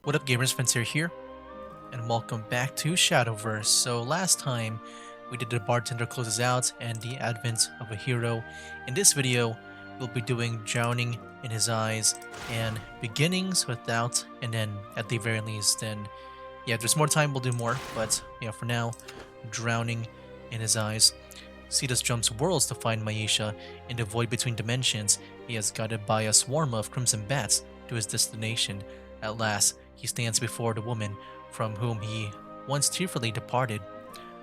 What up, gamers? Spencer here, and welcome back to Shadowverse. So last time we did the bartender closes out and the advent of a hero. In this video, we'll be doing drowning in his eyes and beginnings without, and then at the very least, then yeah, if there's more time, we'll do more. But yeah, for now, drowning in his eyes. Setus jumps worlds to find Maisha in the void between dimensions. He is guided by a swarm of crimson bats to his destination. At last, he stands before the woman from whom he once tearfully departed.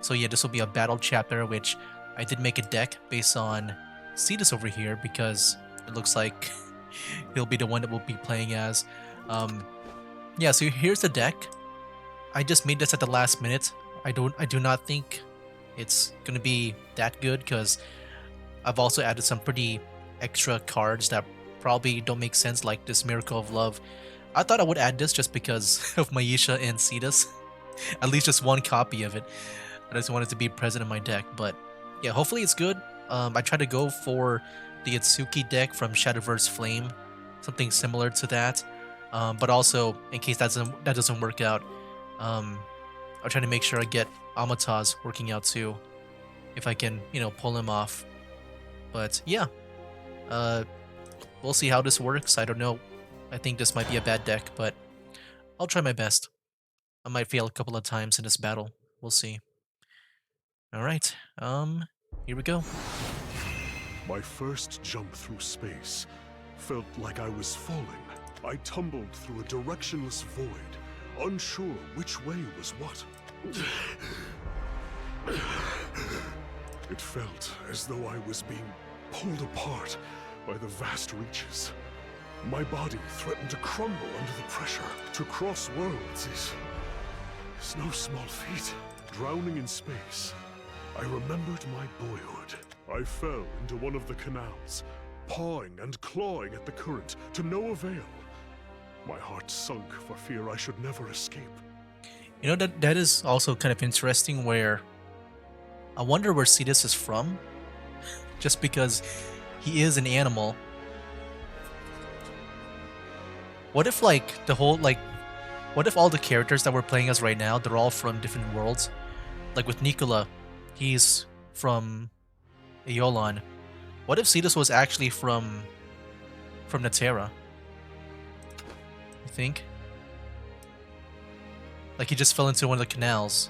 So yeah, this will be a battle chapter, which I did make a deck based on Cetus over here because it looks like he'll be the one that we'll be playing as. Um, yeah, so here's the deck. I just made this at the last minute. I do not think it's gonna be that good because I've also added some pretty extra cards that probably don't make sense, like this Miracle of Love. I thought I would add this just because of Maisha and Cetus. At least just one copy of it. I just wanted to be present in my deck, but yeah, hopefully it's good. I tried to go for the Itsuki deck from Shadowverse Flame, something similar to that. But also, in case that doesn't work out, I'll try to make sure I get Amataz working out too, if I can, pull him off. But yeah, uh, we'll see how this works. I don't know. I think this might be a bad deck, but I'll try my best. I might fail a couple of times in this battle. We'll see. All right. Here we go. My first jump through space felt like I was falling. I tumbled through a directionless void, unsure which way was what. It felt as though I was being pulled apart by the vast reaches. My body threatened to crumble under the pressure. To cross worlds is no small feat. Drowning in space, I remembered my boyhood. I fell into one of the canals, pawing and clawing at the current to no avail. My heart sunk for fear I should never escape. You know, that is also kind of interesting where I wonder where Cetus is from. Just because he is an animal. What if what if all the characters that we're playing as right now, they're all from different worlds? Like with Nicola, he's from Aeolon. What if Cetus was actually from Natera? You think? Like he just fell into one of the canals.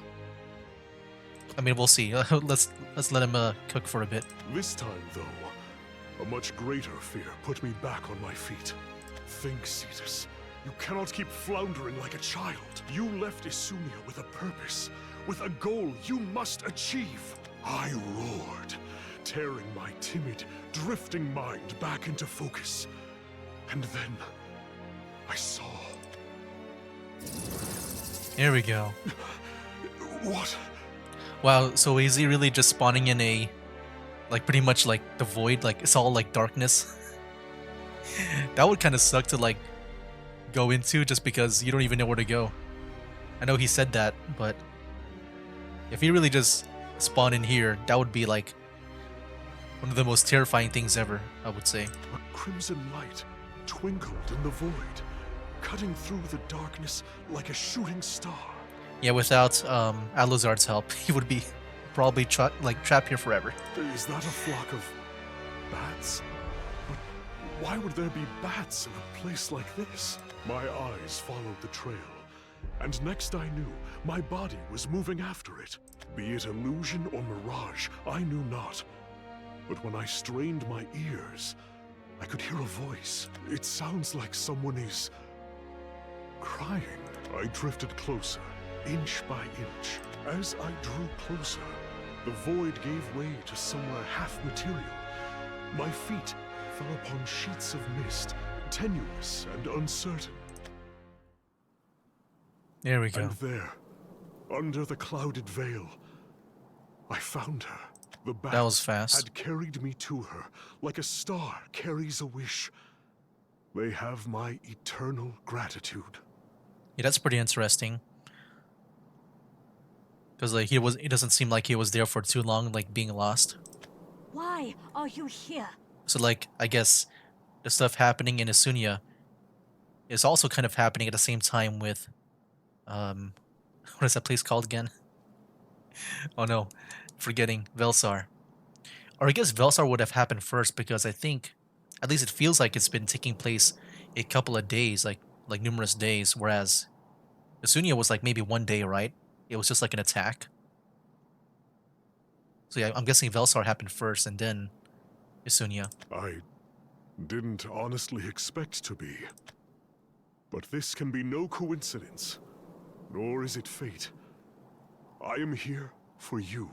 I mean, we'll see. let's let him cook for a bit. This time, though, a much greater fear put me back on my feet. Think, Cetus. You cannot keep floundering like a child. You left Isunia with a purpose, with a goal you must achieve. I roared, tearing my timid, drifting mind back into focus. And then I saw. There we go. What? Wow, so is he really just spawning in a, like, pretty much like the void? Like, it's all like darkness? That would kind of suck to, like, go into just because you don't even know where to go. I know he said that, but if he really just spawned in here, that would be, like, one of the most terrifying things ever, I would say. A crimson light twinkled in the void, cutting through the darkness like a shooting star. Yeah, without Alazard's help, he would be probably trapped here forever. Is that a flock of bats? But why would there be bats in a place like this? My eyes followed the trail, and next I knew, my body was moving after it. Be it illusion or mirage, I knew not. But when I strained my ears, I could hear a voice. It sounds like someone is crying. I drifted closer, inch by inch. As I drew closer, the void gave way to somewhere half material. My feet fell upon sheets of mist, tenuous and uncertain. There we go. And there, under the clouded veil, I found her. The bat That was fast. had carried me to her, like a star carries a wish. They have my eternal gratitude. Yeah, that's pretty interesting. Because like it doesn't seem like he was there for too long, like being lost. Why are you here? So like I guess the stuff happening in Isunia is also kind of happening at the same time with um what is that place called again? Oh no, forgetting Velsar. Or I guess Velsar would have happened first because I think, at least it feels like it's been taking place a couple of days, like numerous days, whereas Isunia was like maybe one day, right? It was just like an attack. So yeah, I'm guessing Velsar happened first and then Isunia. I didn't honestly expect to be. But this can be no coincidence, nor is it fate. I am here for you,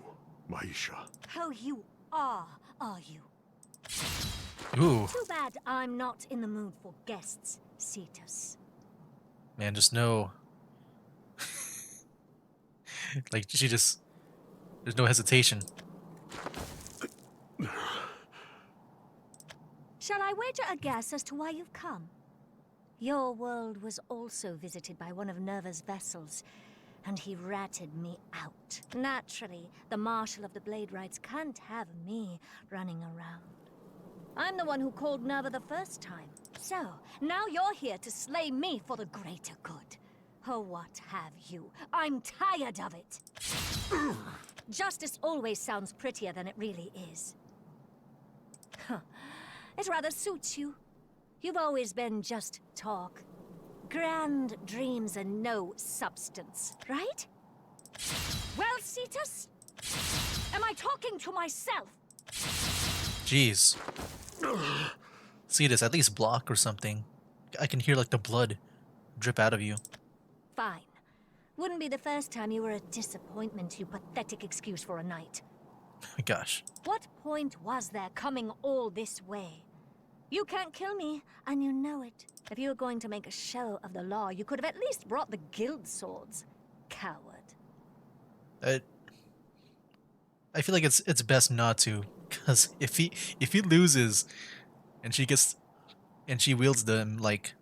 Maisha. Oh, you are you? Ooh, Too bad I'm not in the mood for guests, Setus. man, just no. Like, she just. There's no hesitation. Shall I wager a guess as to why you've come? Your world was also visited by one of Nerva's vessels, and he ratted me out. Naturally, the Marshal of the Blade Rights can't have me running around. I'm the one who called Nerva the first time. So, now you're here to slay me for the greater good. Oh, what have you? I'm tired of it. Justice always sounds prettier than it really is. Huh. It rather suits you. You've always been just talk. Grand dreams and no substance, right? Well, Setus? Am I talking to myself? Jeez. See this, at least block or something. I can hear like the blood drip out of you. Fine. Wouldn't be the first time you were a disappointment, you pathetic excuse for a night. Gosh. What point was there coming all this way? You can't kill me, and you know it. If you were going to make a show of the law, you could have at least brought the guild swords. Coward. I feel like it's best not to, because if he loses, and she wields them like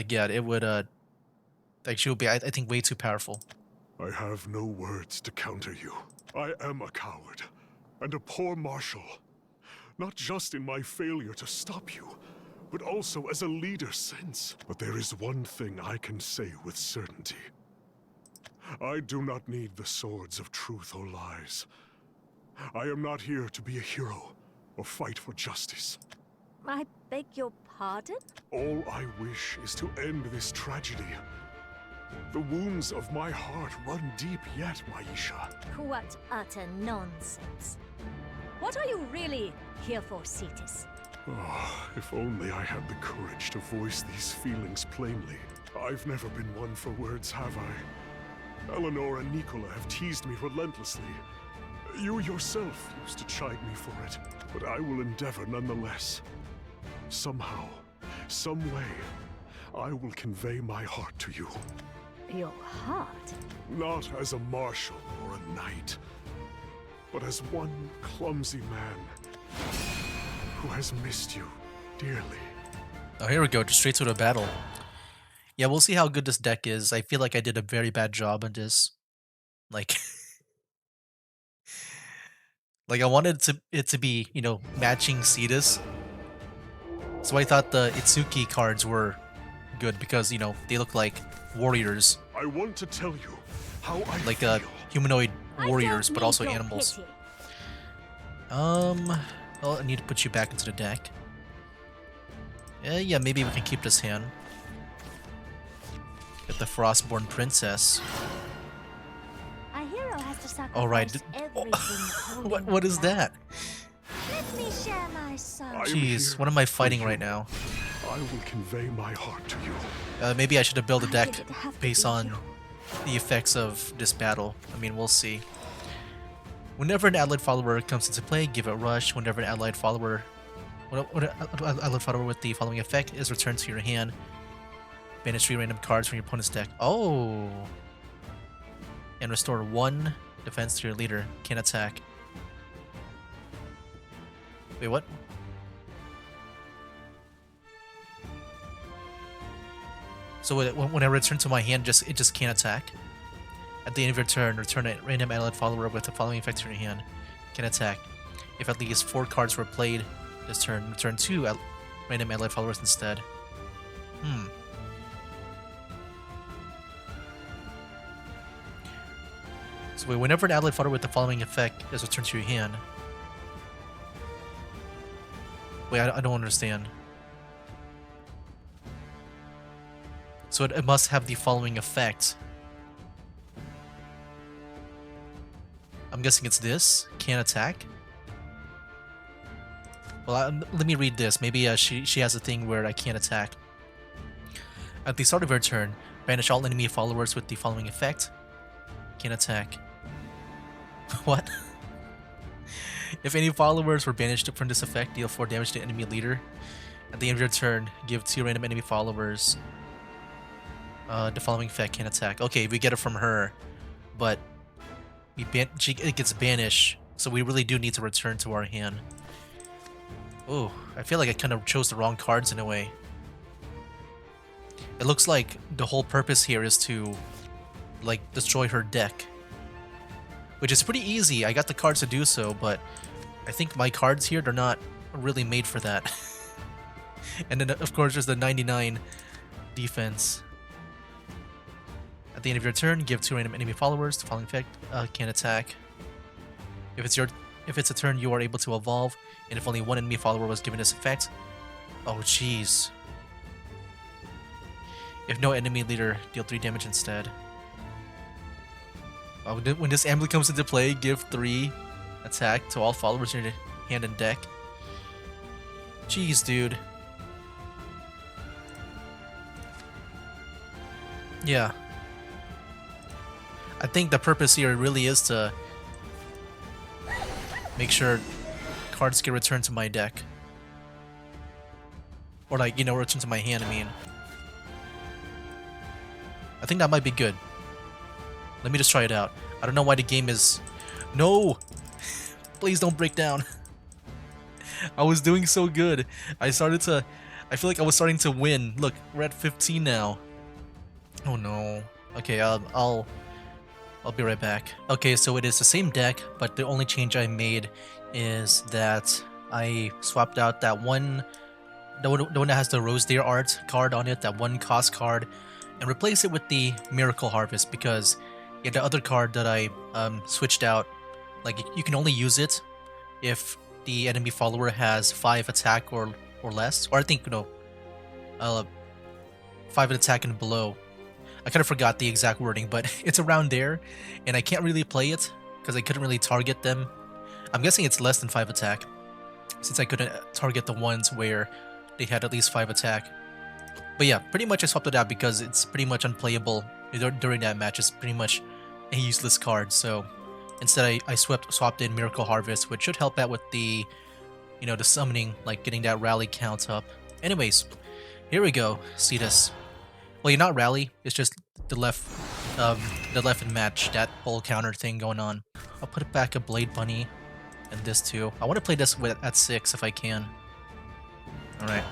yeah, it would like she would be I think way too powerful. I have no words to counter you. I am a coward, and a poor marshal. Not just in my failure to stop you, but also as a leader since. But there is one thing I can say with certainty. I do not need the swords of truth or lies. I am not here to be a hero or fight for justice. I beg your pardon? All I wish is to end this tragedy. The wounds of my heart run deep yet, Maisha. What utter nonsense. What are you really here for, Setus? Oh, if only I had the courage to voice these feelings plainly. I've never been one for words, have I? Eleanor and Nicola have teased me relentlessly. You yourself used to chide me for it, but I will endeavor nonetheless. Somehow, some way, I will convey my heart to you. Your heart? Not as a marshal or a knight, but as one clumsy man who has missed you dearly. Oh, here we go, just straight to the battle. Yeah, we'll see how good this deck is. I feel like I did a very bad job on this. Like, like I wanted it to be, you know, matching Setus. So I thought the Itsuki cards were good because, you know, they look like warriors. I want to tell you how I Like feel. humanoid I warriors, don't but need also your animals. pity. Well, I need to put you back into the deck. Yeah, maybe we can keep this hand. Get the Frostborn Princess. A hero has to sacrifice All right. everything holding What is them back. that? Let me share my sorrow. I am Jeez, here what am I for fighting you. right now? I will convey my heart to you. Maybe I should have built a Why deck did it have to based be on you? the effects of this battle. I mean, we'll see. Whenever an allied follower comes into play, give it rush. Whenever an allied follower with the following effect is returned to your hand, banish 3 random cards from your opponent's deck. Oh! And restore 1 defense to your leader. Can't attack. Wait, what? So when I return to my hand, it just can't attack? At the end of your turn, return a random allied follower with the following effects in your hand. Can attack. If at least 4 cards were played this turn, return 2 random allied followers instead. Hmm. So wait, whenever an ally follower with the following effect is returned to your hand. Wait, I don't understand. So it must have the following effect. I'm guessing it's this. Can't attack. Well, let me read this. Maybe she has a thing where I can't attack. At the start of her turn, banish all enemy followers with the following effect. Can't attack. What? If any followers were banished from this effect, deal 4 damage to enemy leader. At the end of your turn, give 2 random enemy followers the following effect, can't attack. Okay, we get it from her, but it gets banished, so we really do need to return to our hand. Oh, I feel like I kind of chose the wrong cards in a way. It looks like the whole purpose here is to, like, destroy her deck. Which is pretty easy. I got the cards to do so, but I think my cards here, they're not really made for that. And then, of course, there's the 99 defense. At the end of your turn, give 2 random enemy followers the following effect. Can't attack. If it's a turn, you are able to evolve, and if only 1 enemy follower was given this effect. Oh, jeez. If no enemy leader, deal 3 damage instead. When this amulet comes into play, give 3 attack to all followers in your hand and deck. Jeez, dude. Yeah. I think the purpose here really is to make sure cards get returned to my deck. Or, like, you know, return to my hand, I mean. I think that might be good. Let me just try it out. I don't know why the game is... No! Please don't break down. I was doing so good. I feel like I was starting to win. Look, we're at 15 now. Oh no. Okay, I'll be right back. Okay, so it is the same deck, but the only change I made is that I swapped out that one... The one that has the Rose Deer art card on it, that one cost card, and replace it with the Miracle Harvest, because yeah, the other card that I switched out, like, you can only use it if the enemy follower has 5 attack or less, or I think, you know, 5 attack and below. I kind of forgot the exact wording, but it's around there, and I can't really play it because I couldn't really target them. I'm guessing it's less than 5 attack, since I couldn't target the ones where they had at least 5 attack. But yeah, pretty much I swapped it out because it's pretty much unplayable during that match. It's pretty much a useless card, so instead I swapped in Miracle Harvest, which should help out with the, you know, the summoning, like getting that rally count up. Anyways, here we go, Setus. Well, you're not rally, it's just the left and match, that whole counter thing going on. I'll put it back a Blade Bunny and this too. I want to play this at 6 if I can. Alright.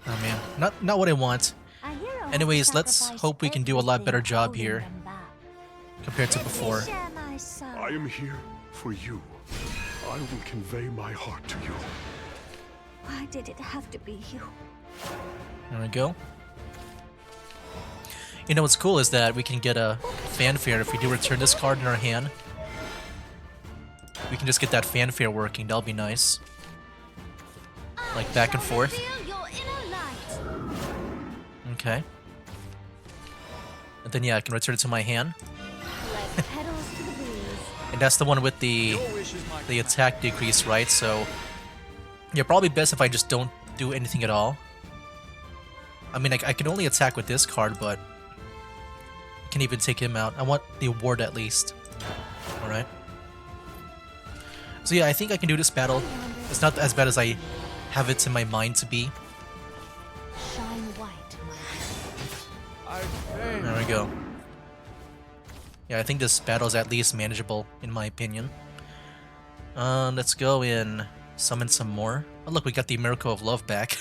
Oh man, not what I want. Anyways, let's hope we can do a lot better job here compared to before. I am here for you. I will convey my heart to you. Why did it have to be you? There we go. You know what's cool is that we can get a fanfare if we do return this card in our hand. We can just get that fanfare working, that'll be nice. Like back and forth. Okay. And then yeah, I can return it to my hand. And that's the one with the attack decrease, right? So yeah, probably best if I just don't do anything at all. I mean, I can only attack with this card, but I can't even take him out. I want the award at least. Alright. So yeah, I think I can do this battle. It's not as bad as I have it in my mind to be. There we go. Yeah, I think this battle is at least manageable, in my opinion. Let's go and summon some more. Oh look, we got the Miracle of Love back.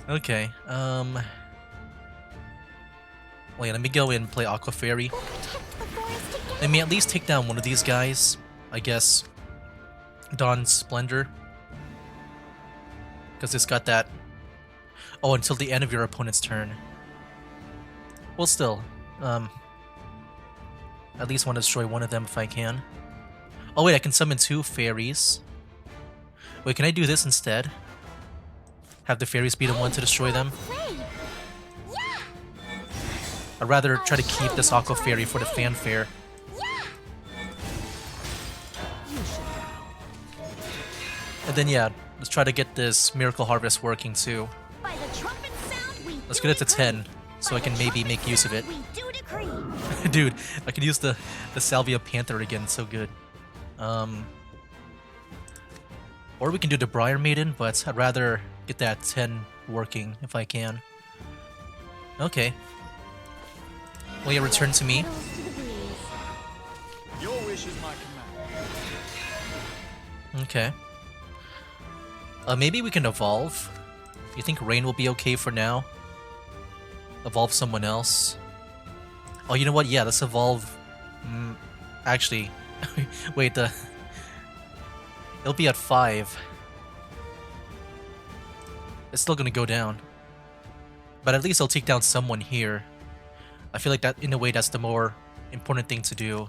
Okay, wait, let me go in and play Aqua Fairy. Let me at least take down one of these guys. I guess Dawn Splendor. Because it's got that... Oh, until the end of your opponent's turn. Well, still. At least want to destroy one of them if I can. Oh wait, I can summon 2 fairies. Wait, can I do this instead? Have the fairies be the one to destroy them? I'd rather try to keep this Aqua Fairy for the fanfare. And then yeah, let's try to get this Miracle Harvest working too. Let's get it to 10, so I can maybe make use of it. Dude, I can use the Salvia Panther again, so good. Or we can do the Briar Maiden, but I'd rather get that 10 working if I can. Okay. Will you return to me? Your wish is my command. Okay. Maybe we can evolve. You think Rain will be okay for now? Evolve someone else? Oh, you know what? Yeah, let's evolve... actually... Wait, it'll be at 5. It's still gonna go down. But at least I'll take down someone here. I feel like that, in a way, that's the more important thing to do.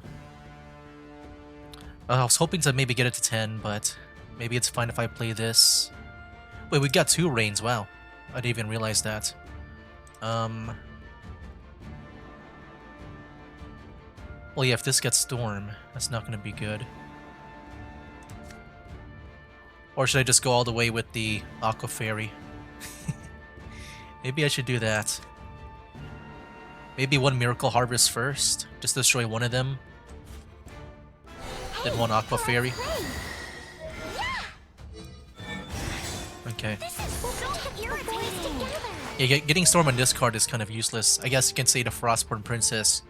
I was hoping to maybe get it to 10, but maybe it's fine if I play this. Wait, we got 2 Rains, wow. I didn't even realize that. Well, yeah, if this gets Storm, that's not gonna be good. Or should I just go all the way with the Aqua Fairy? Maybe I should do that. Maybe 1 Miracle Harvest first, just destroy one of them. Then 1 Aqua Fairy. Okay. Yeah, getting Storm on this card is kind of useless. I guess you can say the Frostborn Princess.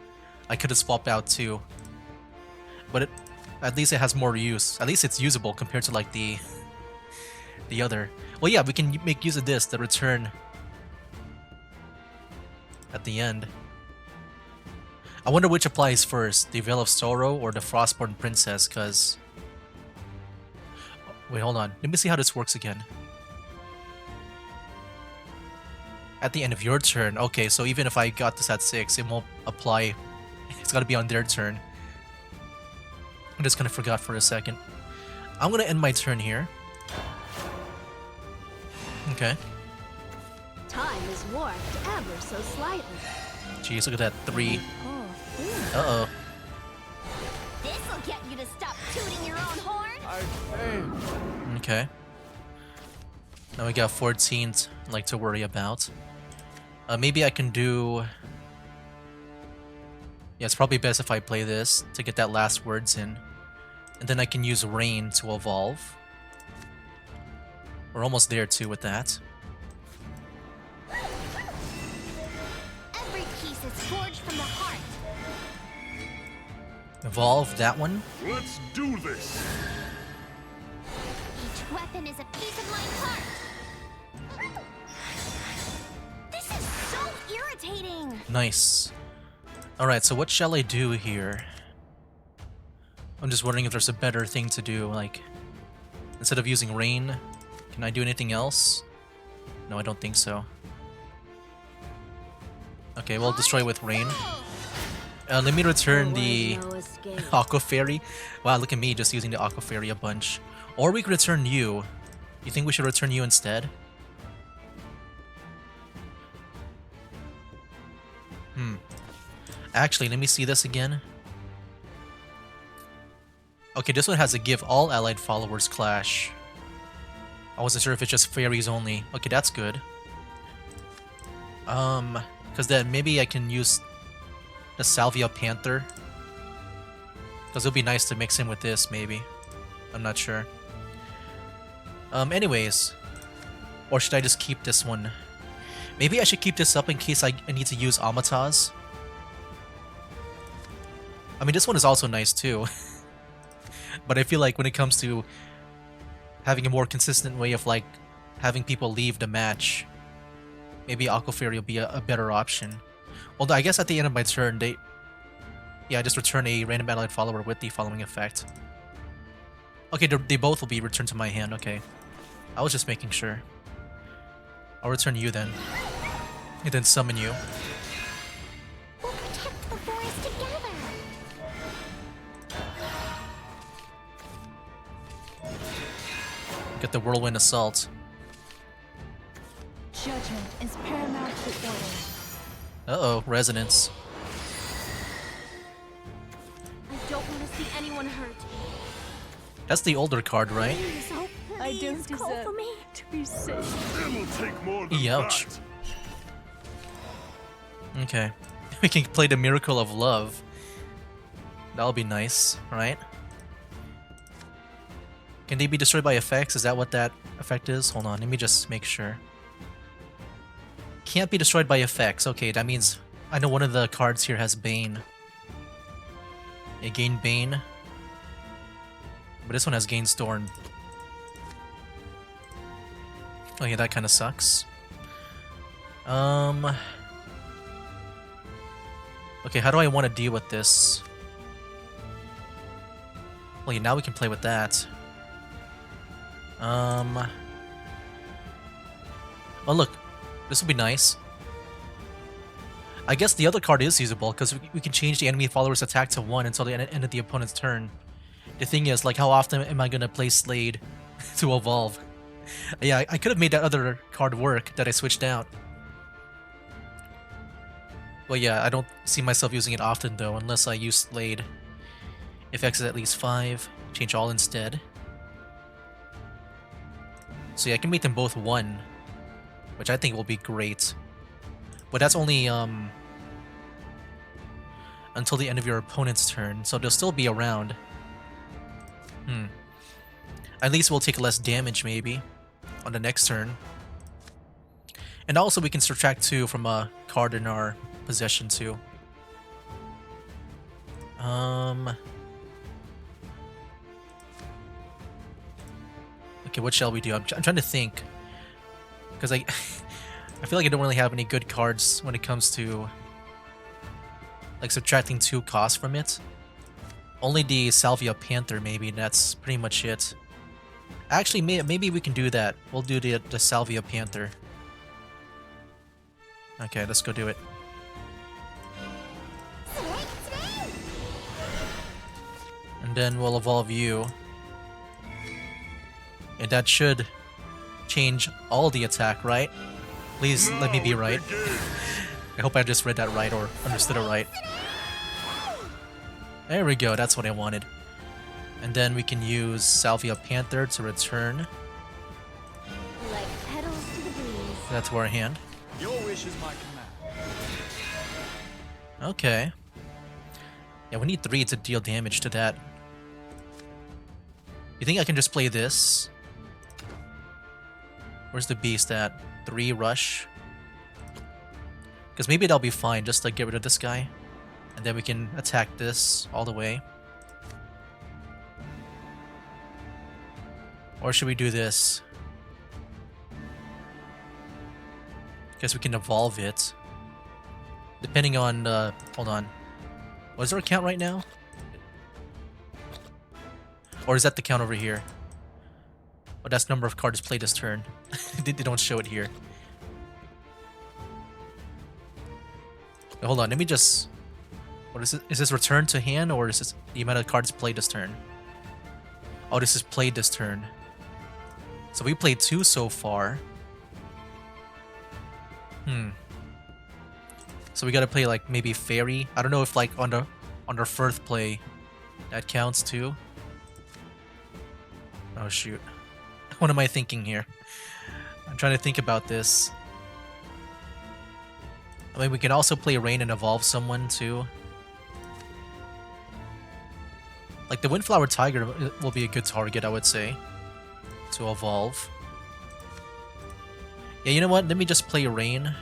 I could have swapped out too. But at least it has more use. At least it's usable compared to like the other. Well, yeah, we can make use of this, the return at the end. I wonder which applies first, the Veil of Sorrow or the Frostborn Princess, because... Wait, hold on. Let me see how this works again. At the end of your turn. Okay, so even if I got this at 6, it won't apply. It's gotta be on their turn. I just kind of forgot for a second. I'm gonna end my turn here. Okay. Time is warped ever so slightly. Jeez, look at that 3. Oh, Uh-oh. this'll get you to stop tooting your own horn. I failed. Okay. Now we got 14 like to worry about. Maybe I can do... Yeah, it's probably best if I play this to get that last words in. And then I can use Rain to evolve. We're almost there too with that. Every piece is forged from the heart. Evolve that one. Let's do this! Each weapon is a piece of my heart. This is so irritating. Nice. Alright, so what shall I do here? I'm just wondering if there's a better thing to do, like... Instead of using Rain, can I do anything else? No, I don't think so. Okay, well, destroy with Rain. Let me return the No escape. Aqua Fairy. Wow, look at me just using the Aqua Fairy a bunch. Or we could return you. You think we should return you instead? Actually, let me see this again. Okay, this one has a give all allied followers clash. I wasn't sure if it's just fairies only. Okay, that's good. Because then maybe I can use the Salvia Panther. Because it'll be nice to mix in with this, maybe. I'm not sure. Anyways. Or should I just keep this one? Maybe I should keep this up in case I need to use Amataz. I mean, this one is also nice too. But I feel like when it comes to having a more consistent way of like having people leave the match, maybe Aqua Fairy will be a better option. Although I guess at the end of my turn, I just return a random allied follower with the following effect. Okay, they both will be returned to my hand, okay. I was just making sure. I'll return you then. And then summon you. We'll protect the forest together. Get the Whirlwind Assault. Judgment is paramount to order. Uh-oh, Resonance. I don't want to see anyone hurt. That's the older card, right? Please, oh, please, I don't call deserve for me. to be safe. It'll take more than Ouch. that. Okay. We can play the Miracle of Love. That'll be nice, right? Can they be destroyed by effects? Is that what that effect is? Hold on, let me just make sure. Can't be destroyed by effects. Okay, that means I know one of the cards here has Bane. It gained Bane. But this one has Gain Storm. Oh yeah, that kind of sucks. Okay, how do I want to deal with this? Well, yeah, now we can play with that. Oh look, this will be nice. I guess the other card is usable because we can change the enemy follower's attack to 1 until the end of the opponent's turn. The thing is, like, how often am I gonna play Slade to evolve? Yeah, I could have made that other card work that I switched out. Well, yeah, I don't see myself using it often though, unless I use Slade. If X is at least 5, change all instead. So yeah, I can make them both 1, which I think will be great. But that's only until the end of your opponent's turn, so they'll still be around. At least we'll take less damage maybe on the next turn. And also we can subtract 2 from a card in our possession too. Okay, what shall we do? I'm trying to think. Because I feel like I don't really have any good cards when it comes to like subtracting 2 costs from it. Only the Salvia Panther maybe, that's pretty much it. Actually, maybe we can do that. We'll do the Salvia Panther. Okay, let's go do it. And then we'll evolve you. And that should change all the attack, right? Please let me be right. I hope I just read that right or understood it right. There we go, that's what I wanted. And then we can use Salvia Panther to return Like petals to the breeze. that to our hand. Your wish is my command. Okay. Yeah, we need 3 to deal damage to that. You think I can just play this? Where's the beast at? 3 rush? Because maybe that'll be fine just to get rid of this guy. And then we can attack this all the way. Or should we do this? Guess we can evolve it. Depending on, hold on. What is our count right now? Or is that the count over here? Oh, that's number of cards played this turn. They don't show it here. Wait, hold on, let me just... What is it? Is this return to hand or is this the amount of cards played this turn? Oh, this is played this turn. So we played 2 so far. So we gotta play like maybe Fairy. I don't know if like on our first play that counts too. Oh shoot. What am I thinking here? I'm trying to think about this. I mean, we can also play Rain and evolve someone too. Like the Windflower Tiger will be a good target, I would say, to evolve. Yeah, you know what? Let me just play Rain.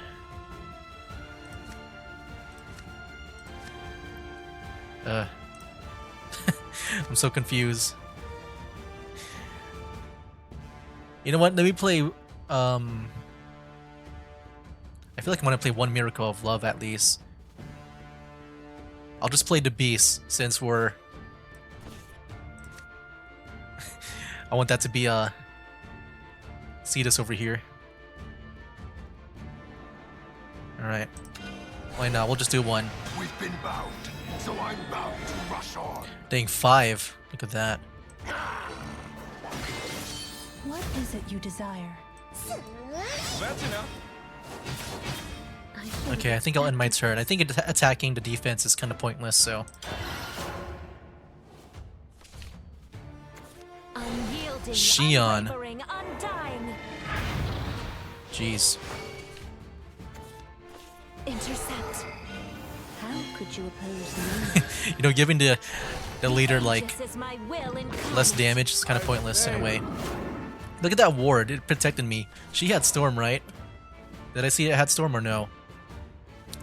I'm so confused. You know what? Let me play. I feel like I want to play 1 Miracle of Love at least. I'll just play the Beast since we're. I want that to be Setus over here. Alright. Why not? We'll just do one. We've been bound, so I'm bound to rush on. Dang, 5. Look at that. What is it you desire? That's enough. Okay, I think I'll end my turn. I think attacking the defense is kind of pointless, so... Unyielding, Xion. unwavering, undying. Jeez. Intercept. How could you oppose me? You know, giving the leader, like, Vengeance is my will less incarnate. damage is kind of pointless in a way. Look at that ward. It protected me. She had Storm, right? Did I see it had Storm or no?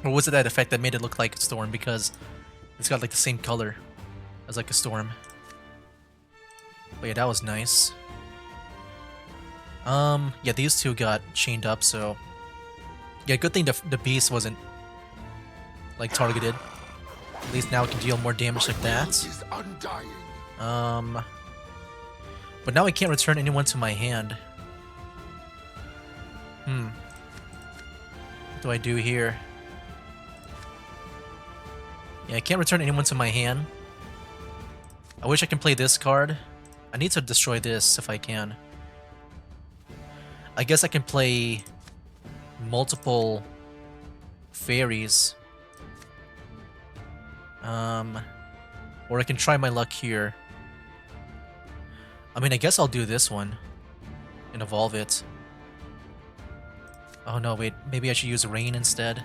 Or was it that effect that made it look like Storm because it's got like the same color as like a Storm? But yeah, that was nice. Yeah, these two got chained up, so... Yeah, good thing the beast wasn't like targeted. At least now it can deal more damage like that. Is undying. But now I can't return anyone to my hand. What do I do here? Yeah, I can't return anyone to my hand. I wish I can play this card. I need to destroy this if I can. I guess I can play multiple fairies. Or I can try my luck here. I mean, I guess I'll do this one and evolve it. Oh no, wait, maybe I should use Rain instead.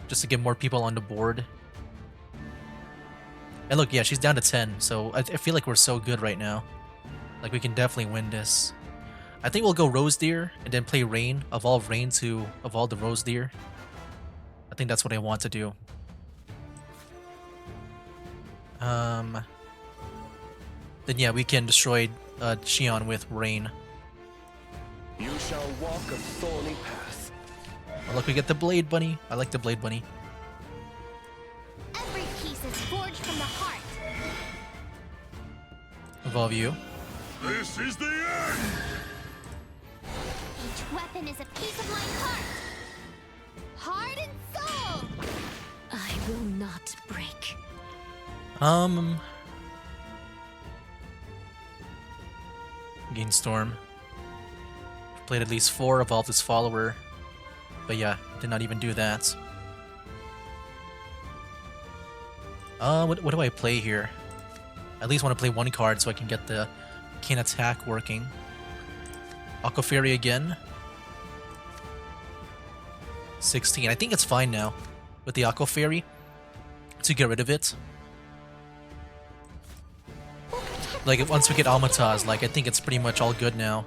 Just to get more people on the board. And look, yeah, she's down to 10, so I feel like we're so good right now. Like, we can definitely win this. I think we'll go Rose Deer and then play Rain, evolve Rain to evolve the Rose Deer. I think that's what I want to do. Then yeah, we can destroy Xion with Rain. You shall walk a thorny path. Oh, look, we get the Blade Bunny. I like the Blade Bunny. Every piece is forged from the heart. Evolve you. This is the end! Each weapon is a piece of my heart. Heart and soul. I will not break. Gain Storm. Played at least 4, evolved his follower. But yeah, did not even do that. What do I play here? I at least want to play one card so I can get the Cane Attack working. Aqua Fairy again. 16. I think it's fine now with the Aqua Fairy to get rid of it. Like, once we get Almataz, like, I think it's pretty much all good now.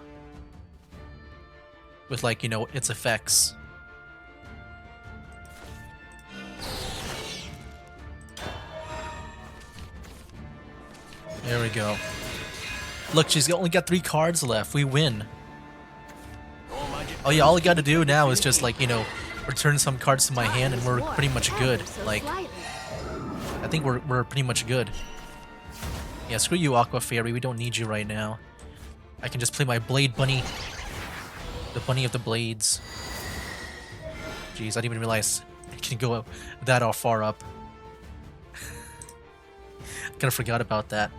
With, like, you know, its effects. There we go. Look, she's only got 3 cards left. We win. Oh yeah, all I gotta do now is just, like, you know, return some cards to my hand and we're pretty much good. Like, I think we're pretty much good. Yeah, screw you, Aqua Fairy. We don't need you right now. I can just play my Blade Bunny. The Bunny of the Blades. Jeez, I didn't even realize I can go that far up. Kind of forgot about that.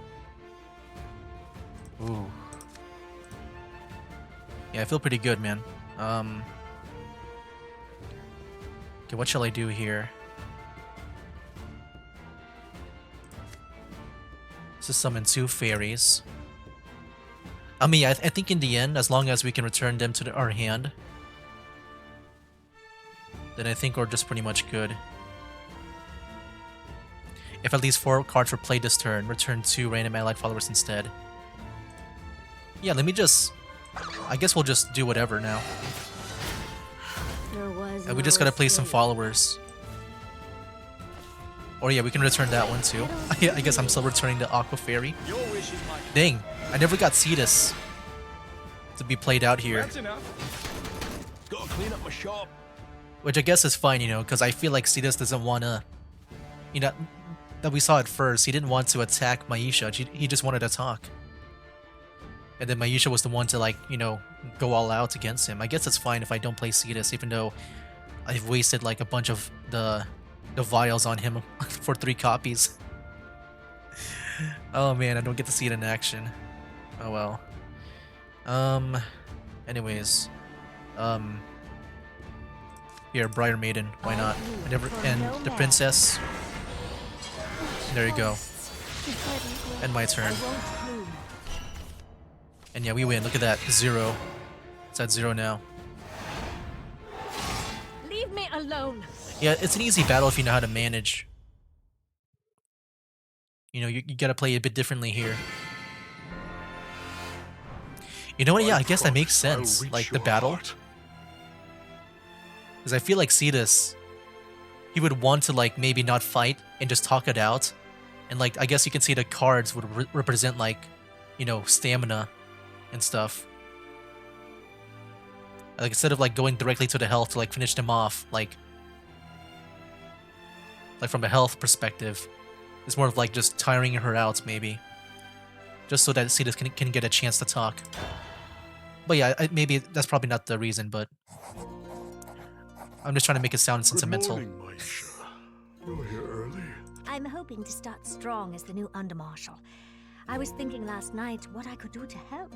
Ooh. Yeah, I feel pretty good, man. Okay, what shall I do here? Let's just summon 2 fairies. I mean, I think in the end, as long as we can return them to our hand, then I think we're just pretty much good. If at least 4 cards were played this turn, return 2 random allied followers instead. Yeah, let me just... I guess we'll just do whatever now. We just gotta play some followers. Or yeah, we can return that one too. I guess I'm still returning the Aqua Fairy. Your wish is my Dang, I never got Setus to be played out here. That's enough. Gotta clean up my shop. Which I guess is fine, you know, because I feel like Setus doesn't want to... You know, that we saw at first, he didn't want to attack Maisha, he just wanted to talk. And then Maisha was the one to, like, you know, go all out against him. I guess it's fine if I don't play Setus, even though I've wasted like a bunch of the vials on him for 3 copies. Oh man, I don't get to see it in action. Oh well. Anyways, here, Briar Maiden, why not? And the princess. There you go. And my turn. And yeah, we win. Look at that, 0. It's at 0 now. Leave me alone. Yeah, it's an easy battle if you know how to manage. You know, you gotta play a bit differently here. You know what? Yeah, I guess that makes sense. Like the battle. Because I feel like Setus, he would want to like maybe not fight and just talk it out. And like, I guess you can see the cards would represent like, you know, stamina and stuff. Like instead of like going directly to the health to like finish them off, like from a health perspective, it's more of like just tiring her out maybe. Just so that Setus can get a chance to talk. But yeah, maybe that's probably not the reason, but I'm just trying to make it sound sentimental. Good morning, Maisha. You're here early. I'm hoping to start strong as the new Undermarshal. I was thinking last night what I could do to help.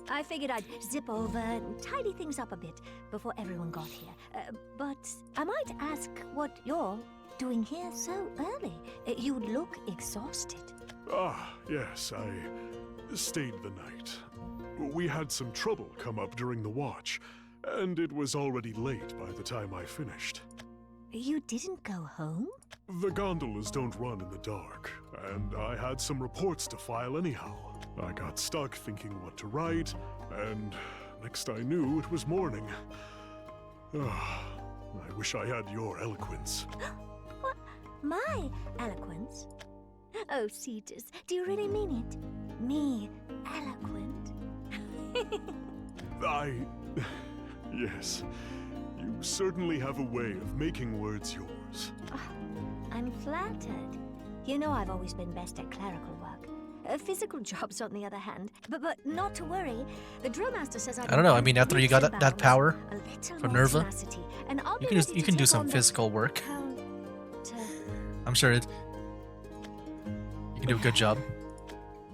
I figured I'd zip over and tidy things up a bit before everyone got here. But I might ask what you're doing here so early. You look exhausted. Ah, yes, I stayed the night. We had some trouble come up during the watch, and it was already late by the time I finished. You didn't go home? The gondolas don't run in the dark, and I had some reports to file anyhow. I got stuck thinking what to write, and next I knew it was morning. Ah, I wish I had your eloquence. What? My eloquence? Oh, Setus, do you really mean it? Me, eloquent? Yes. You certainly have a way of making words yours. I'm flattered. You know I've always been best at clerical work. Physical jobs, on the other hand. But not to worry. The drill master says I don't know. I mean, after you got that power from Nerva, and you can do some physical work. I'm sure you can do a good job.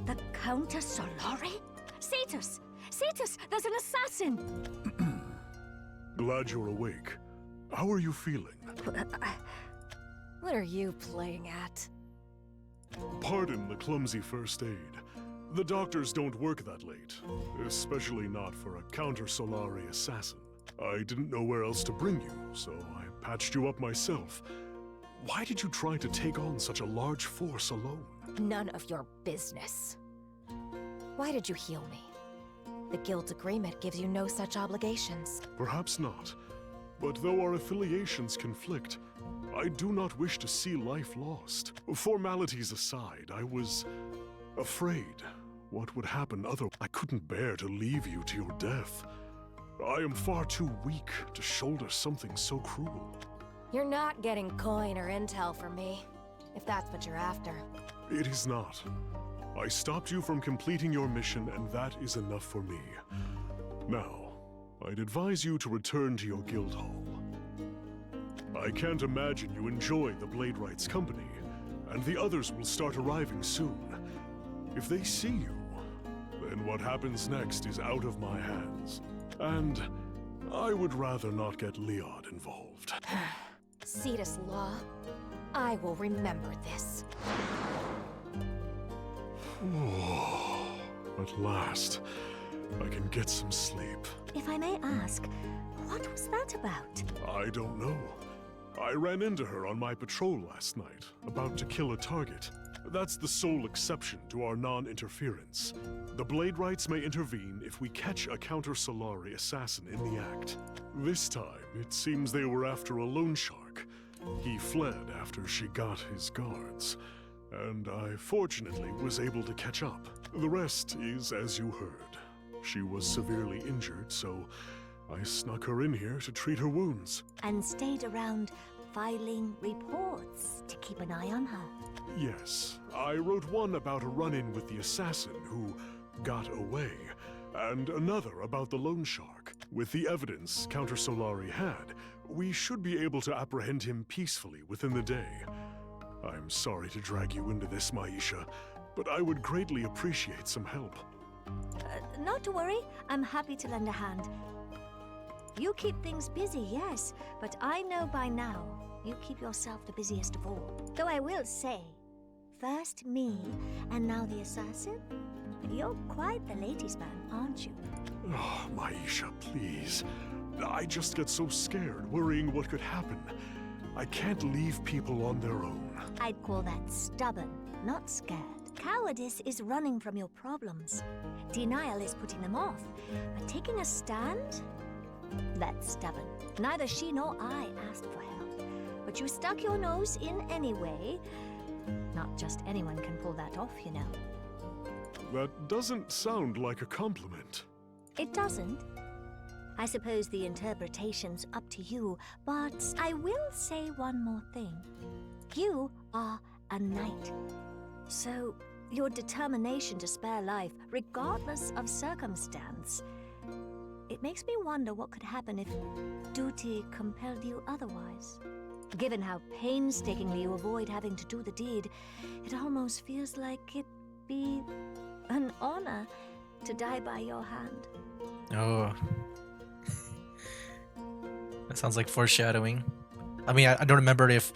The Countess Solari? Setus! Setus! There's an assassin! Glad you're awake. How are you feeling? What are you playing at? Pardon the clumsy first aid. The doctors don't work that late, especially not for a counter-Solari assassin. I didn't know where else to bring you, so I patched you up myself. Why did you try to take on such a large force alone? None of your business. Why did you heal me? The Guild's agreement gives you no such obligations. Perhaps not. But though our affiliations conflict, I do not wish to see life lost. Formalities aside, I was afraid what would happen otherwise. I couldn't bear to leave you to your death. I am far too weak to shoulder something so cruel. You're not getting coin or intel from me, if that's what you're after. It is not. I stopped you from completing your mission, and that is enough for me. Now, I'd advise you to return to your guild hall. I can't imagine you enjoy the Blade Right's company, and the others will start arriving soon. If they see you, then what happens next is out of my hands. And I would rather not get Leod involved. Setus Law, I will remember this. At last, I can get some sleep. If I may ask, what was that about? I don't know. I ran into her on my patrol last night, about to kill a target. That's the sole exception to our non-interference. The Blade Rights may intervene if we catch a counter-Solari assassin in the act. This time, it seems they were after a loan shark. He fled after she got his guards, and I fortunately was able to catch up. The rest is as you heard. She was severely injured, so I snuck her in here to treat her wounds. And stayed around filing reports to keep an eye on her. Yes, I wrote one about a run-in with the assassin who got away. and another about the loan shark. With the evidence Counter Solari had, we should be able to apprehend him peacefully within the day. I'm sorry to drag you into this, Maisha, but I would greatly appreciate some help. Not to worry, I'm happy to lend a hand. You keep things busy, yes, but I know by now you keep yourself the busiest of all. Though I will say, first me, and now the assassin? You're quite the ladies' man, aren't you? Oh, Maisha, please. I just get so scared, worrying what could happen. I can't leave people on their own. I'd call that stubborn, not scared. Cowardice is running from your problems. Denial is putting them off. But taking a stand? That's stubborn. Neither she nor I asked for help. But you stuck your nose in anyway. Not just anyone can pull that off, you know. That doesn't sound like a compliment. It doesn't. I suppose the interpretation's up to you, but I will say one more thing. You are a knight. So, your determination to spare life, regardless of circumstance, it makes me wonder what could happen if duty compelled you otherwise. Given how painstakingly you avoid having to do the deed, it almost feels like it'd be an honor to die by your hand. Oh. That sounds like foreshadowing. I mean, I don't remember if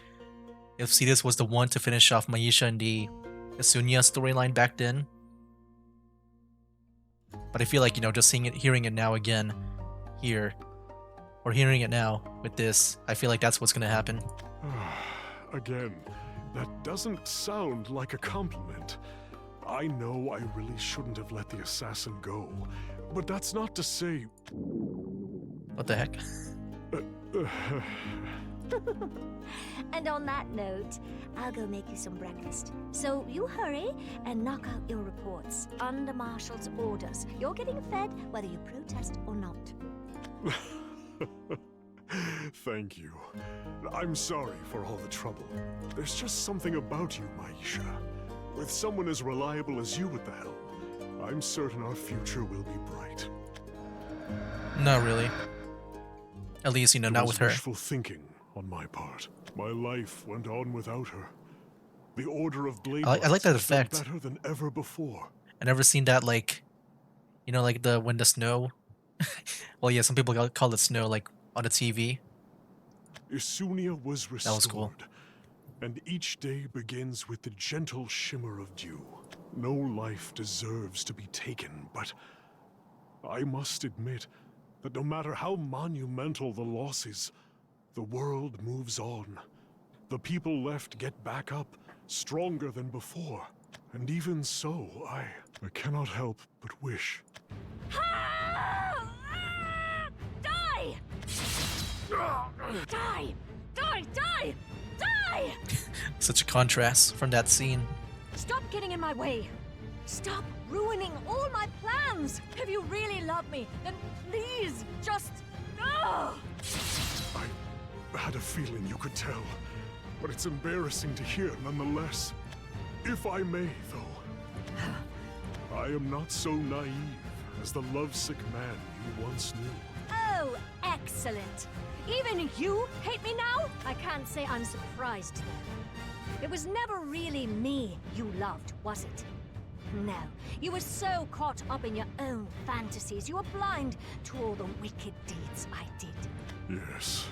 Setus was the one to finish off Maisha in the Asunya storyline back then. But I feel like, you know, just hearing it now again here, or hearing it now with this, I feel like that's what's gonna happen. Again, that doesn't sound like a compliment. I know I really shouldn't have let the assassin go, but that's not to say... What the heck? And on that note, I'll go make you some breakfast. So you hurry and knock out your reports under Marshal's orders. You're getting fed whether you protest or not. Thank you. I'm sorry for all the trouble. There's just something about you, Maisha. With someone as reliable as you at the helm, I'm certain our future will be bright. Not really. At least, you know, not with her. Wishful thinking on my part. My life went on without her. The Order of Blade I like that effect. better than ever before. I never seen that, like, you know, like when the snow. Well, yeah, some people call it snow, like on the TV. Isunia was restored. That was cool. And each day begins with the gentle shimmer of dew. No life deserves to be taken, but I must admit that no matter how monumental the losses, the world moves on. The people left get back up, stronger than before. And even so, I cannot help but wish. Die! Die! Die! Die! Die! Such a contrast from that scene. Stop getting in my way! Stop ruining all my plans! If you really love me, then please just... I had a feeling you could tell, but it's embarrassing to hear nonetheless. If I may, though, I am not so naive as the lovesick man you once knew. Oh, excellent! Even you hate me now? I can't say I'm surprised, though. It was never really me you loved, was it? No, you were so caught up in your own fantasies, you were blind to all the wicked deeds I did. Yes,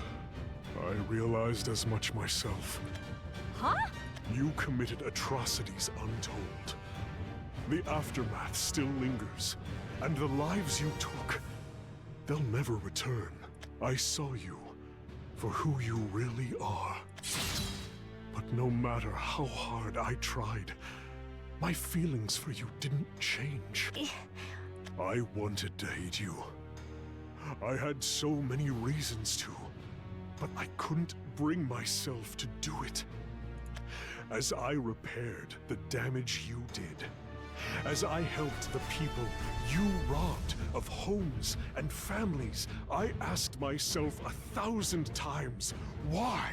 I realized as much myself. Huh? You committed atrocities untold. The aftermath still lingers, and the lives you took, they'll never return. I saw you for who you really are. But no matter how hard I tried, my feelings for you didn't change. I wanted to hate you. I had so many reasons to, but I couldn't bring myself to do it. As I repaired the damage you did, as I helped the people you robbed of homes and families, I asked myself 1,000 times, why?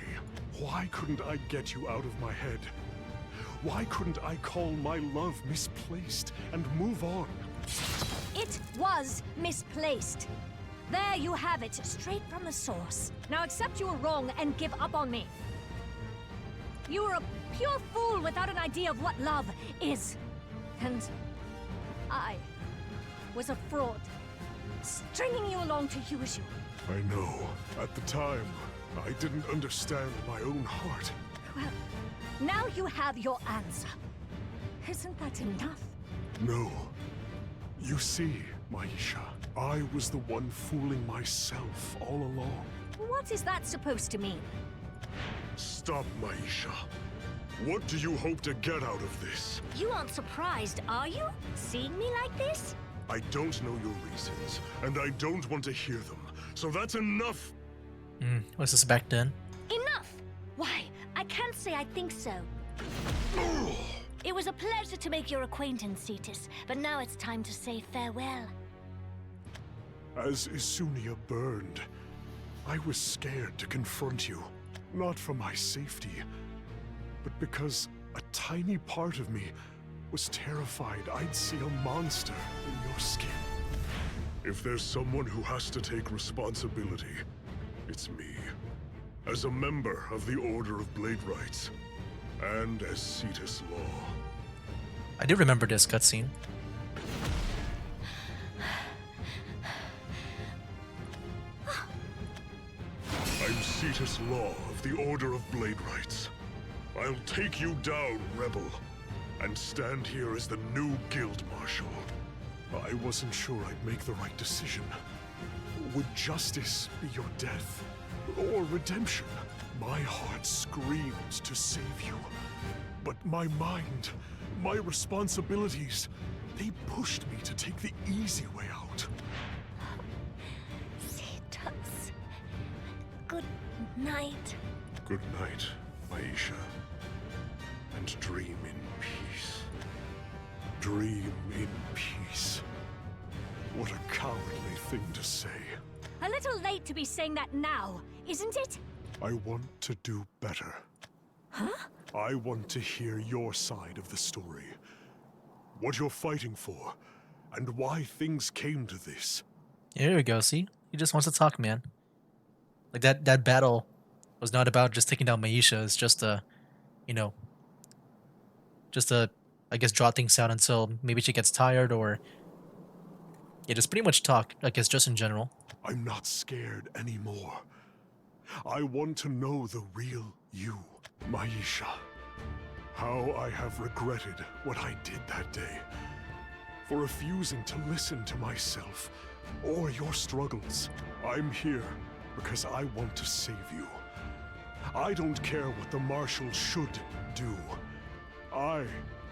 Why couldn't I get you out of my head? Why couldn't I call my love misplaced and move on? It was misplaced. There you have it, straight from the source. Now accept you were wrong and give up on me. You were a pure fool without an idea of what love is. And I was a fraud, stringing you along to use you. I know. At the time, I didn't understand my own heart. Well, now you have your answer. Isn't that enough? No. You see, Maisha, I was the one fooling myself all along. What is that supposed to mean? Stop, Maisha. What do you hope to get out of this? You aren't surprised, are you? Seeing me like this? I don't know your reasons, and I don't want to hear them. So that's enough! Was this back then? Enough! Why, I can't say I think so. It was a pleasure to make your acquaintance, Setus, but now it's time to say farewell. As Isunia burned, I was scared to confront you. Not for my safety, but because a tiny part of me was terrified I'd see a monster in your skin. If there's someone who has to take responsibility, it's me. As a member of the Order of Blade Rights, and as Setus Law. I do remember this cutscene. I'm Setus Law of the Order of Blade Rights. I'll take you down, Rebel, and stand here as the new Guild Marshal. I wasn't sure I'd make the right decision. Would justice be your death? Or redemption? My heart screamed to save you. But my mind, my responsibilities, they pushed me to take the easy way out. Setus. Good night. Good night, Maisha. And dream in peace. Dream in peace. What a cowardly thing to say. A little late to be saying that now, isn't it? I want to do better. Huh? I want to hear your side of the story. What you're fighting for, and why things came to this. Here we go, see? He just wants to talk, man. Like that battle was not about just taking down Maisha, it's just a, you know, I guess, draw things out until maybe she gets tired, or yeah, just pretty much talk, I guess, just in general. I'm not scared anymore. I want to know the real you, Maisha. How I have regretted what I did that day. For refusing to listen to myself or your struggles. I'm here because I want to save you. I don't care what the Marshal should do. I,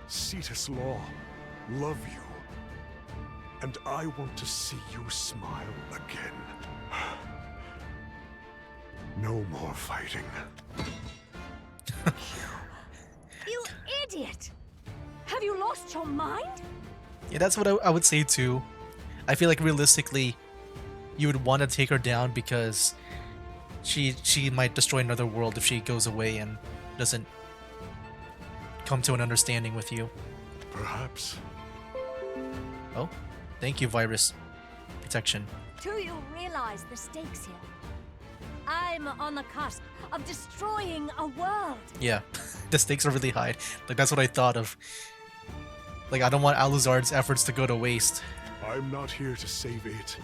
Setus Law, love you. And I want to see you smile again. No more fighting. You idiot! Have you lost your mind? Yeah, that's what I would say too. I feel like realistically, you would want to take her down because she might destroy another world if she goes away and doesn't come to an understanding with you. Perhaps. Oh, thank you, virus protection. Do you realize the stakes here? I'm on the cusp of destroying a world. Yeah, the stakes are really high. Like, that's what I thought of. Like, I don't want Aluzard's efforts to go to waste. I'm not here to save it.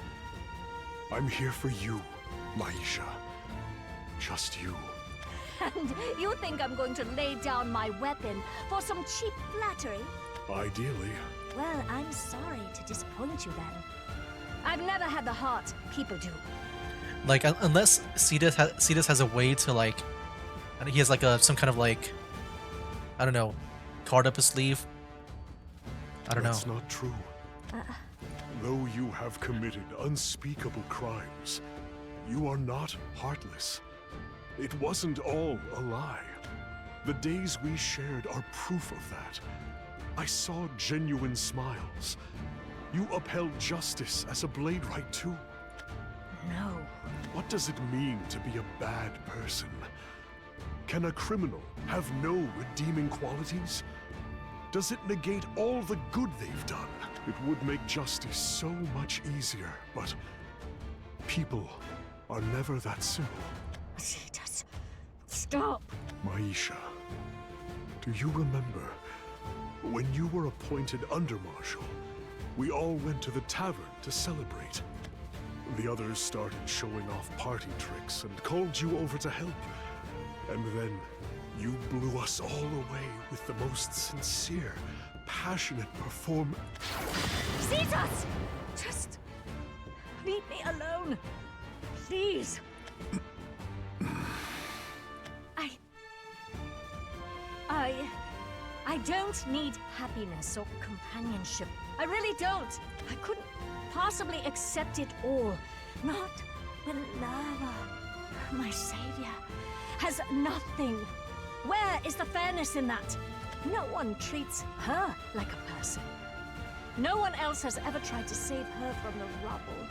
I'm here for you, Maisha. Just you. And you think I'm going to lay down my weapon for some cheap flattery? Ideally. Well, I'm sorry to disappoint you then. I've never had the heart people do. Like, unless Setus has a way to, like, he has like some kind of, like, I don't know, card up his sleeve. I don't know. That's not true. Though you have committed unspeakable crimes, you are not heartless. It wasn't all a lie. The days we shared are proof of that. I saw genuine smiles. You upheld justice as a blade right too. No. What does it mean to be a bad person? Can a criminal have no redeeming qualities? Does it negate all the good they've done? It would make justice so much easier, but people are never that simple. Setus, stop! Maisha, do you remember when you were appointed Under-Marshal? We all went to the tavern to celebrate. The others started showing off party tricks and called you over to help. And then you blew us all away with the most sincere, passionate performance. Setus! Just leave me alone. Please. I don't need happiness or companionship. I really don't. I couldn't possibly accept it all. Not when Nerva, my savior, has nothing. Where is the fairness in that? No one treats her like a person. No one else has ever tried to save her from the rubble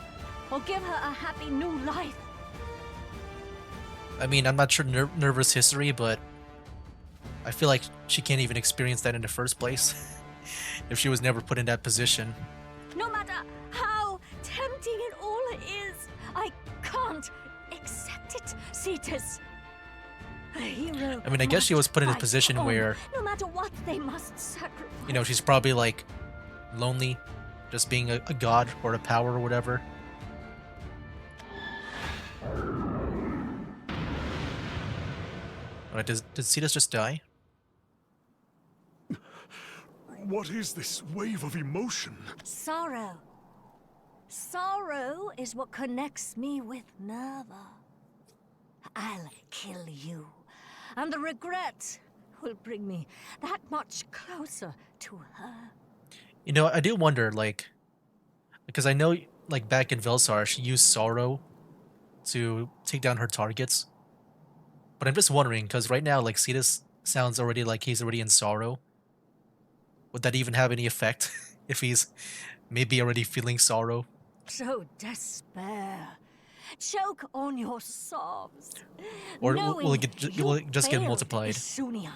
or give her a happy new life. I mean, I'm not sure Nerva's history, but I feel like she can't even experience that in the first place if she was never put in that position. No matter how tempting it all is, I can't accept it, Setus. A hero. I mean, I guess she was put in a must position fight on, where, no matter what, they must sacrifice. you know, she's probably like lonely, just being a god or a power or whatever. Alright, did Setus just die? What is this wave of emotion? Sorrow. Sorrow is what connects me with Nerva. I'll kill you, and the regret will bring me that much closer to her. You know, I do wonder, like, because I know, like, back in Velsar, she used sorrow to take down her targets. But I'm just wondering, because right now, like, Setus sounds already like he's already in sorrow. Would that even have any effect if he's maybe already feeling sorrow? So despair. Choke on your sobs. Or knowing will it just get failed multiplied? Isunia,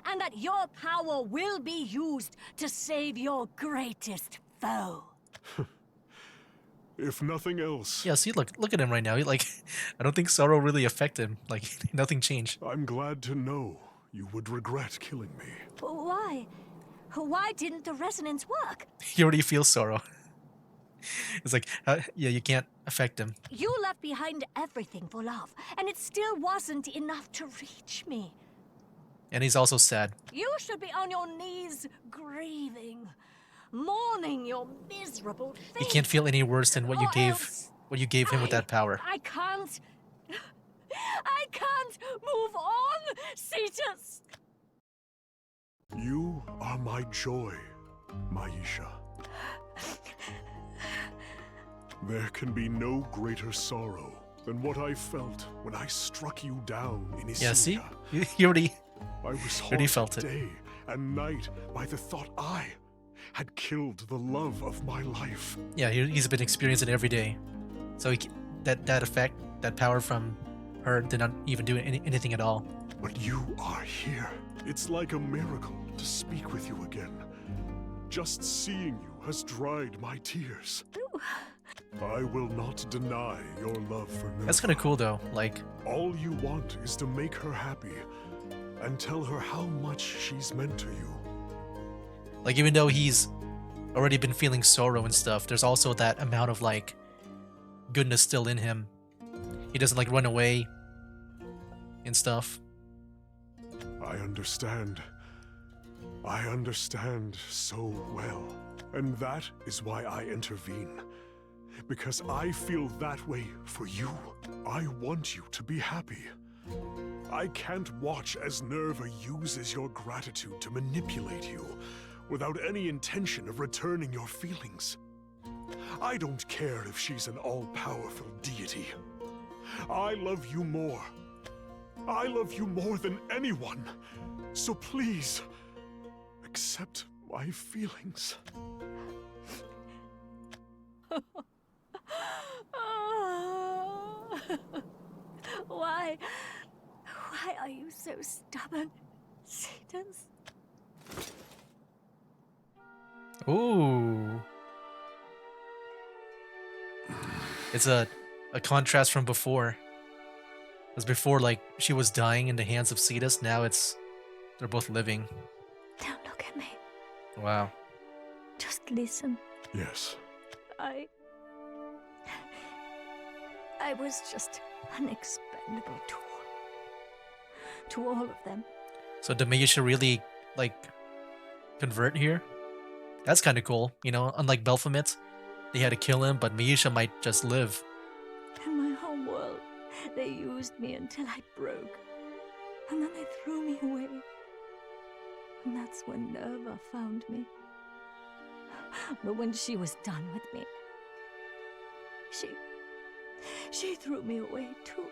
and that your power will be used to save your greatest foe. If nothing else, Yeah, see, look at him right now. He, like, I don't think sorrow really affected him. Like, nothing changed. I'm glad to know you would regret killing me. Why? Why didn't the resonance work? He already feels sorrow. It's like, yeah, you can't affect him. You left behind everything for love, and it still wasn't enough to reach me. And he's also sad. You should be on your knees grieving, mourning your miserable fate. He can't feel any worse than what you Or gave else him with that power. I can't move on, Setus. You are my joy, Maisha. There can be no greater sorrow than what I felt when I struck you down in Isunia. Yeah, see? He already I was already haunted felt it. day and night by the thought I had killed the love of my life. Yeah, he's been experiencing it every day. So that effect, that power from her did not even do anything at all. But you are here. It's like a miracle to speak with you again. Just seeing you has dried my tears. I will not deny your love for Nerva. That's kind of cool though. Like, All you want is to make her happy and tell her how much she's meant to you. like even though he's already been feeling sorrow and stuff, there's also that amount of like goodness still in him. He doesn't like run away and stuff. I understand. I understand so well. And that is why I intervene. Because I feel that way for you. I want you to be happy. I can't watch as Nerva uses your gratitude to manipulate you without any intention of returning your feelings. I don't care if she's an all-powerful deity. I love you more. I love you more than anyone. So please, accept my feelings. Why are you so stubborn, Setus? Ooh. It's a contrast from before. Because before, like, she was dying in the hands of Setus. Now they're both living. Don't look at me. Wow. Just listen. Yes. I was just an expendable tool to all of them. So did Maisha really, like, convert here? That's kind of cool. You know, unlike Belphamit, they had to kill him, but Maisha might just live. In my home world, they used me until I broke. And then they threw me away. And that's when Nerva found me. But when she was done with me, she threw me away too.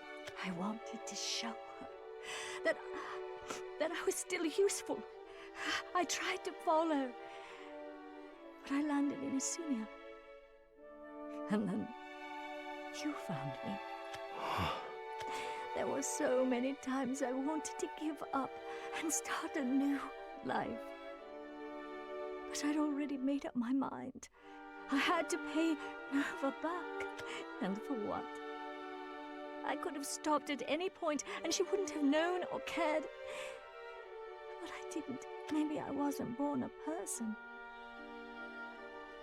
I wanted to show her that I was still useful. I tried to follow, but I landed in Isunia. And then you found me. There were so many times I wanted to give up and start a new life. But I'd already made up my mind. I had to pay Nerva back. And for what? I could have stopped at any point and she wouldn't have known or cared. But I didn't. Maybe I wasn't born a person.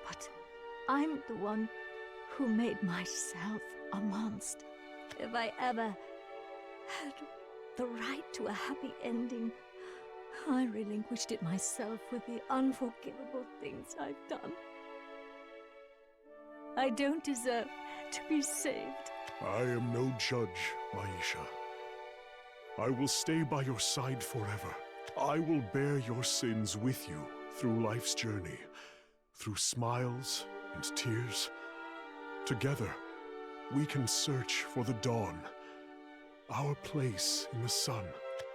But I'm the one who made myself a monster. If I ever had the right to a happy ending, I relinquished it myself with the unforgivable things I've done. I don't deserve to be saved. I am no judge, Maisha. I will stay by your side forever. I will bear your sins with you through life's journey, through smiles and tears. Together, we can search for the dawn, our place in the sun,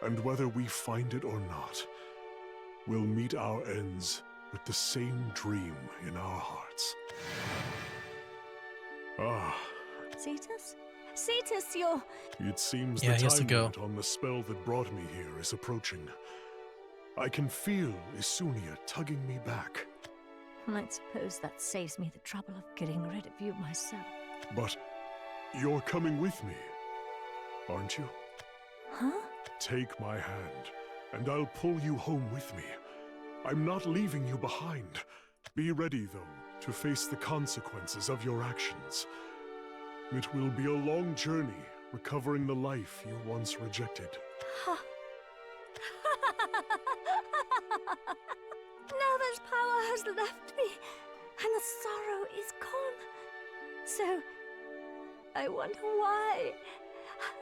and whether we find it or not, we'll meet our ends with the same dream in our hearts. Ah. Setus? Setus, you're... It seems Yeah, the he has to time go. limit on the spell that brought me here is approaching. I can feel Isunia tugging me back. I suppose that saves me the trouble of getting rid of you myself. But you're coming with me, aren't you? Huh? Take my hand, and I'll pull you home with me. I'm not leaving you behind. Be ready, though, to face the consequences of your actions. It will be a long journey, recovering the life you once rejected. Nerva's power has left me, and the sorrow is gone. So, I wonder why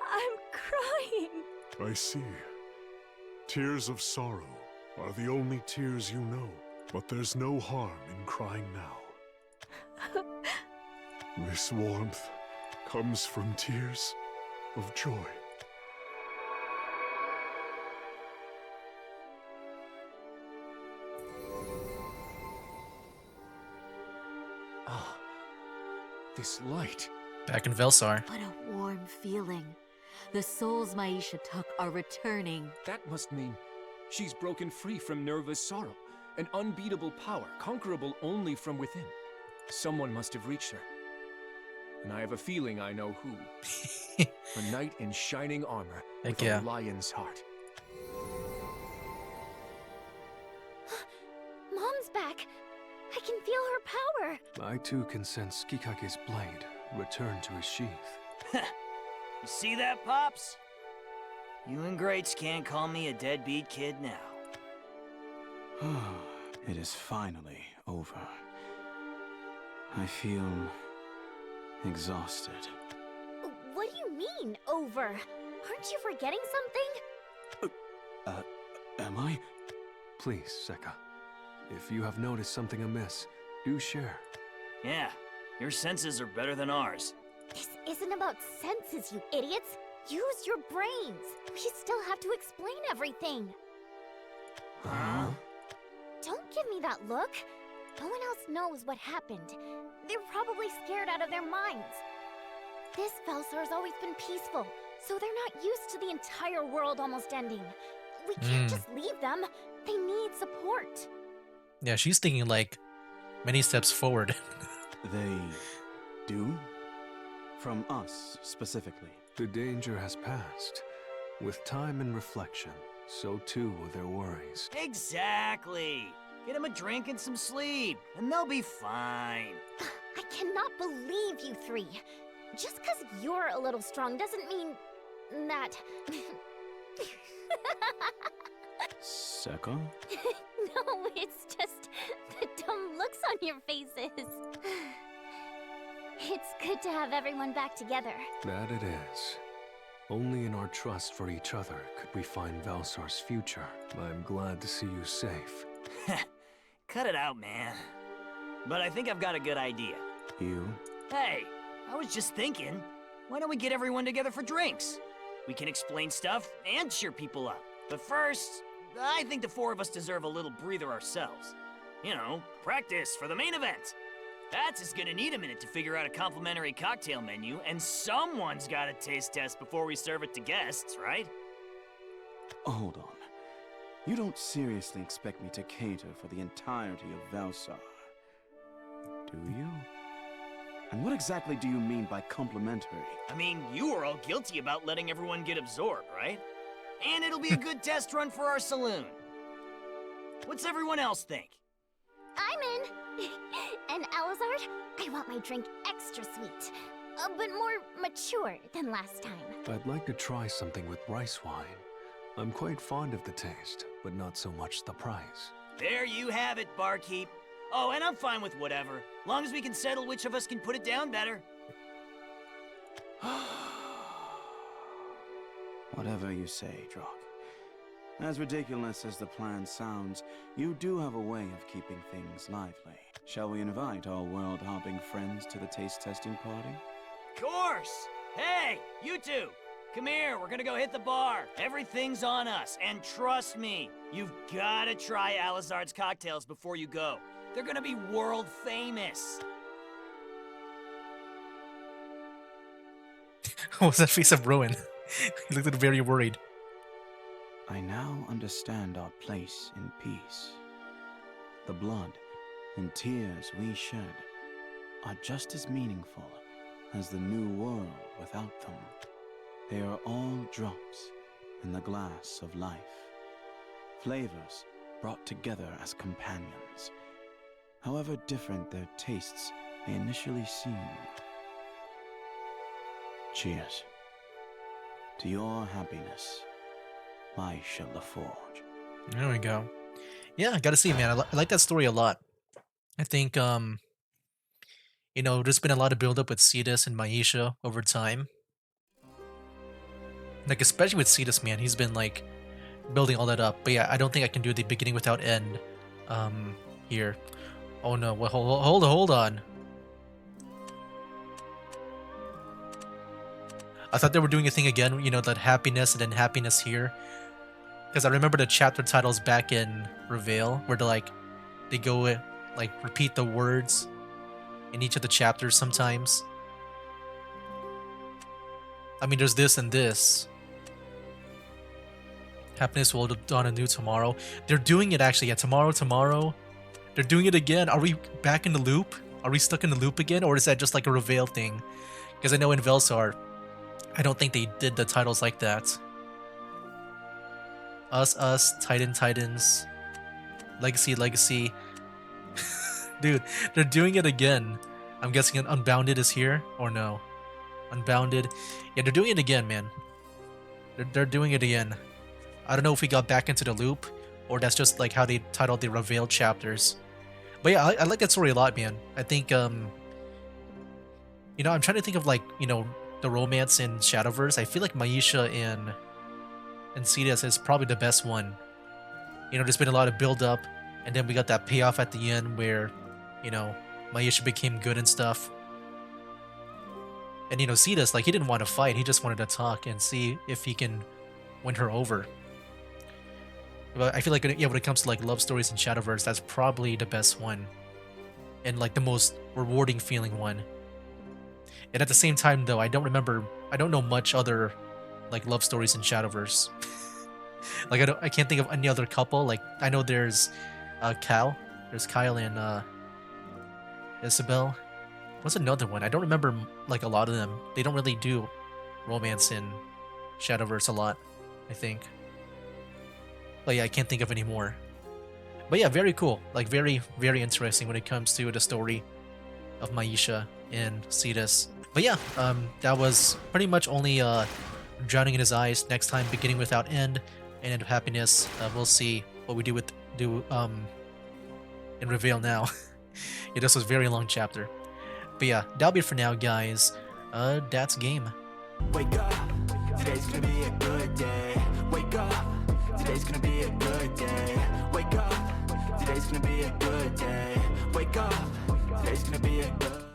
I'm crying. I see. Tears of sorrow are the only tears you know, but there's no harm in crying now. This warmth comes from tears of joy. Ah, this light. Back in Velsar. What a warm feeling. The souls Maisha took are returning. That must mean she's broken free from Nerva's sorrow, an unbeatable power, conquerable only from within. Someone must have reached her. And I have a feeling I know who. A knight in shining armor with Heck yeah. a lion's heart. Mom's back. I can feel her power. I too can sense Kikake's blade return to his sheath. You see that, Pops? You and Greats can't call me a deadbeat kid now. It is finally over. I feel exhausted. What do you mean, over? Aren't you forgetting something? Am I? Please, Seka. If you have noticed something amiss, do share. Yeah, your senses are better than ours. This isn't about senses, you idiots. Use your brains. We still have to explain everything. Huh? Don't give me that look. No one else knows what happened. They're probably scared out of their minds. This Velsar's always been peaceful, so they're not used to the entire world almost ending. We can't just leave them. They need support. Yeah, she's thinking like many steps forward. They do? From us, specifically. The danger has passed. With time and reflection, so too will their worries. Exactly. Get them a drink and some sleep, and they'll be fine. I cannot believe you three. Just because you're a little strong doesn't mean that... Seka? No, it's just the dumb looks on your faces. It's good to have everyone back together. That it is. Only in our trust for each other could we find Valsar's future. I'm glad to see you safe. Cut it out, man. But I think I've got a good idea. You? Hey, I was just thinking, why don't we get everyone together for drinks? We can explain stuff and cheer people up. But first, I think the four of us deserve a little breather ourselves. You know, practice for the main event. Bats is gonna need a minute to figure out a complimentary cocktail menu, and someone's gotta taste test before we serve it to guests, right? Hold on. You don't seriously expect me to cater for the entirety of Valsar, do you? And what exactly do you mean by complimentary? I mean, you were all guilty about letting everyone get absorbed, right? And it'll be a good test run for our saloon. What's everyone else think? I'm in. And Alizard, I want my drink extra sweet, but more mature than last time. I'd like to try something with rice wine. I'm quite fond of the taste, but not so much the price. There you have it, barkeep. Oh, and I'm fine with whatever, long as we can settle which of us can put it down better. Whatever you say, Drock. As ridiculous as the plan sounds, you do have a way of keeping things lively. Shall we invite our world-hopping friends to the taste-testing party? Of course! Hey, you two! Come here, we're gonna go hit the bar. Everything's on us, and trust me, you've gotta try Alizard's cocktails before you go. They're gonna be world famous. What was that face of Rowan? He looked very worried. I now understand our place in peace. The blood and tears we shed are just as meaningful as the new world without them. They are all drops in the glass of life, flavors brought together as companions, however different their tastes may initially seem. Cheers to your happiness, Maisha LaForge. There we go. Yeah, I gotta see, man. I like that story a lot. I think, you know, there's been a lot of build-up with Setus and Maisha over time. Like, especially with Setus, man. He's been, like, building all that up. But yeah, I don't think I can do the beginning without end, here. Oh no, well, hold on. I thought they were doing a thing again, you know, that happiness and then happiness here. Because I remember the chapter titles back in Reveal, where they go, like, repeat the words in each of the chapters sometimes. I mean, there's this and this. Happiness will dawn anew tomorrow. They're doing it actually, yeah, tomorrow. They're doing it again. Are we back in the loop? Are we stuck in the loop again? Or is that just like a Reveal thing? Because I know in Velsar, I don't think they did the titles like that. Us, Titans, Legacy. Dude, they're doing it again. I'm guessing Unbounded is here, or no? Unbounded. Yeah, they're doing it again, man. They're doing it again. I don't know if we got back into the loop, or that's just like how they titled the Revealed chapters. But yeah, I like that story a lot, man. I think, you know, I'm trying to think of, like, you know, the romance in Shadowverse. I feel like Maisha and Setus is probably the best one. You know, there's been a lot of build-up, and then we got that payoff at the end where, you know, Maisha became good and stuff. And, you know, Setus, like, he didn't want to fight. He just wanted to talk and see if he can win her over. But I feel like, yeah, when it comes to, like, love stories in Shadowverse, that's probably the best one. And, like, the most rewarding feeling one. And at the same time, though, I don't know much other, like, love stories in Shadowverse. Like, I can't think of any other couple. Like, I know there's Kyle. There's Kyle and Isabel. What's another one? I don't remember like a lot of them. They don't really do romance in Shadowverse a lot, I think. But yeah, I can't think of any more. But yeah, very cool. Like very, very interesting when it comes to the story of Maisha and Setus. But yeah, that was pretty much only Drowning in His Eyes. Next time, Beginning Without End and End of Happiness. We'll see what we do in Reveal now. Yeah, this was a very long chapter. But yeah, that'll be it for now, guys. That's game. Wake up, today's gonna be a good day. Wake up, today's gonna be a good day. Wake up, today's gonna be a good day. Wake up, today's gonna be a good